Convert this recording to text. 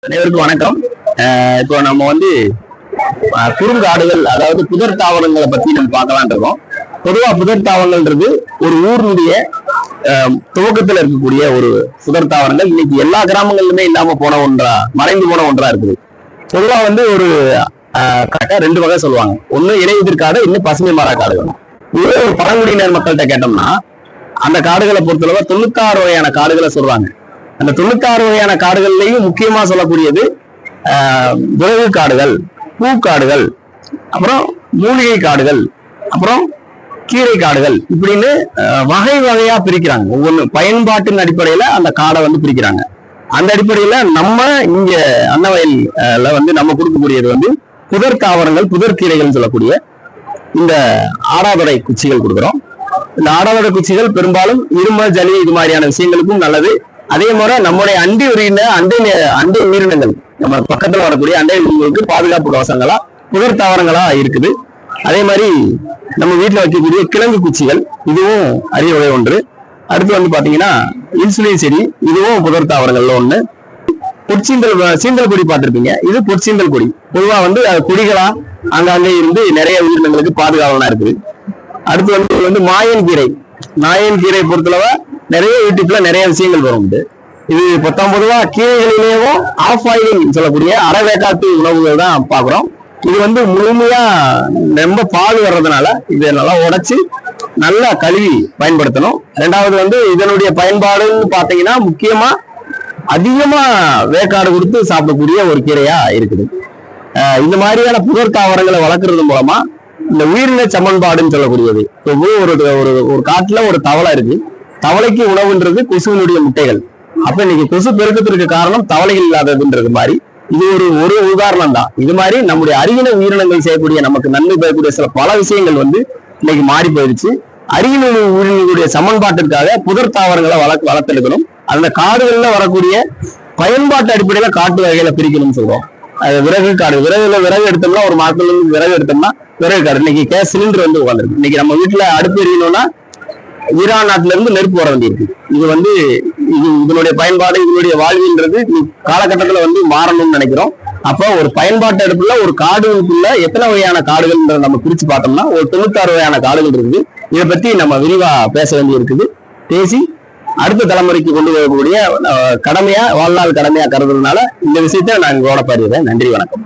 அனைவருக்கும் வணக்கம். இப்போ நம்ம குறுங்காடுகள், அதாவது புதர் தாவரங்களை பத்தி நம்ம பார்க்கலான் இருக்கோம். பொதுவா புதர் தாவரங்கள்ன்றது ஒரு ஊருடைய துவக்கத்துல இருக்கக்கூடிய ஒரு புதர் தாவரங்கள் இன்னைக்கு எல்லா கிராமங்களிலுமே இல்லாம போன ஒன்றா, மறைந்து போன ஒன்றா இருக்குது. பொதுவா ஒரு ரெண்டு வகை சொல்லுவாங்க. ஒண்ணு இலையுதிர் காடு, இன்னும் பசுமை மர காடுகள். ஒரு பழங்குடியினர் மக்கள்கிட்ட கேட்டோம்னா அந்த காடுகளை பொறுத்தளவு 96 வகையான காடுகளை சொல்றாங்க. அந்த 96 வகையான காடுகள்லையும் முக்கியமா சொல்லக்கூடியது விறகு காடுகள், பூக்காடுகள், அப்புறம் மூலிகை காடுகள், அப்புறம் கீரை காடுகள், இப்படின்னு வகை வகையா பிரிக்கிறாங்க. ஒவ்வொன்று பயன்பாட்டின் அடிப்படையில அந்த காடை பிரிக்கிறாங்க. அந்த அடிப்படையில நம்ம இங்க அன்னவயல்ல நம்ம கொடுக்கக்கூடியது புதர் தாவரங்கள், புதர் கீரைகள் சொல்லக்கூடிய இந்த ஆடாதொடை குச்சிகள் கொடுக்குறோம். இந்த ஆடாதொடை குச்சிகள் பெரும்பாலும் இருமல், ஜலி இது மாதிரியான விஷயங்களுக்கும் நல்லது. அதே மாதிரி நம்முடைய அண்டை உயிரினங்கள், நம்ம பக்கத்துல வரக்கூடிய அண்டை உயிரினங்களுக்கு பாதுகாப்பு கவசங்களா புதர் தாவரங்களா இருக்குது. அதே மாதிரி நம்ம வீட்டுல வைக்கக்கூடிய கிழங்கு குச்சிகள், இதுவும் அரிய வகை ஒன்று. அடுத்து பாத்தீங்கன்னா இன்சுலின் செடி, இதுவும் புதர் தாவரங்கள்ல ஒண்ணு. சீந்தல் கொடி பார்த்திருப்பீங்க. இது பொற்சீந்தல் கொடி. பொதுவா கொடிகளா அங்கங்கே இருந்து நிறைய உயிரினங்களுக்கு பாதுகாவலனா இருக்குது. அடுத்து மாயன் கீரை. மாயன் கீரை பொறுத்தளவு நிறைய யூடியூப்ல நிறைய விஷயங்கள் வரும். இது பொதுவா கீரைகளிலேயும் ஆஃப் ஆயிலிங் சொல்லக்கூடிய அரைவேக்காட்டு உணவுகள் தான் பாக்குறோம். இது முழுமையா ரொம்ப பால் வர்றதுனால இதை நல்லா உடைச்சு நல்லா கழுவி பயன்படுத்தணும். ரெண்டாவது இதனுடைய பயன்பாடுன்னு பாத்தீங்கன்னா முக்கியமா அதிகமா வேக்காடு கொடுத்து சாப்பிடக்கூடிய ஒரு கீரையா இருக்குது. இந்த மாதிரியான புதர் தாவரங்களை வளர்க்கறது மூலமா இந்த உயிரின சமன்பாடுன்னு சொல்லக்கூடியது, ஒரு காட்டுல ஒரு தவளை இருக்கு. தவளைக்கு உணவுன்றது கொசுவினுடைய முட்டைகள். அப்ப இன்னைக்கு கொசு பெருக்கத்திற்கு காரணம் தவளைகள் இல்லாததுன்றது மாதிரி இது ஒரு உதாரணம் தான். இது மாதிரி நம்முடைய அருகின உயிரினங்கள் செய்யக்கூடிய நமக்கு நன்மை பெறக்கூடிய சில பல விஷயங்கள் இன்னைக்கு மாறி போயிடுச்சு. அருகின உயிரினங்களுடைய சமன்பாட்டிற்காக புதர் தாவரங்களை வளர்த்தெடுக்கணும். அந்த காடுகள்ல வரக்கூடிய பயன்பாட்டு அடிப்படையில காட்டு வகைகளை பிரிக்கணும்னு சொல்றோம். அது விறகு காடு, விறகு எடுத்தோம்னா ஒரு மரத்துல இருந்து விறகு எடுத்தோம்னா விறகு காடு. இன்னைக்கு கேஸ் சிலிண்டர் உட்காந்துருக்கு. இன்னைக்கு நம்ம வீட்டுல அடுப்பு எரியணும்னா ஈரான் நாட்டுல இருந்து நெருப்பு வர வேண்டியிருக்கு. இதனுடைய பயன்பாடு, இதனுடைய வாழ்வின்றது காலகட்டத்துல மாறணும்னு நினைக்கிறோம். அப்போ ஒரு பயன்பாட்டு அடுப்புல ஒரு காடுகளுக்குள்ள எத்தனை வகையான காடுகள் நம்ம பிரிச்சு பார்த்தோம்னா ஒரு 96 வகையான காடுகள் இருக்குது. இதை பத்தி நம்ம விரிவா பேச வேண்டி இருக்குது. பேசி அடுத்த தலைமுறைக்கு கொண்டு வரக்கூடிய வாழ்நாள் கடமையா கருதுறதுனால இந்த விஷயத்த நான் கவனப்படுகிறேன். நன்றி, வணக்கம்.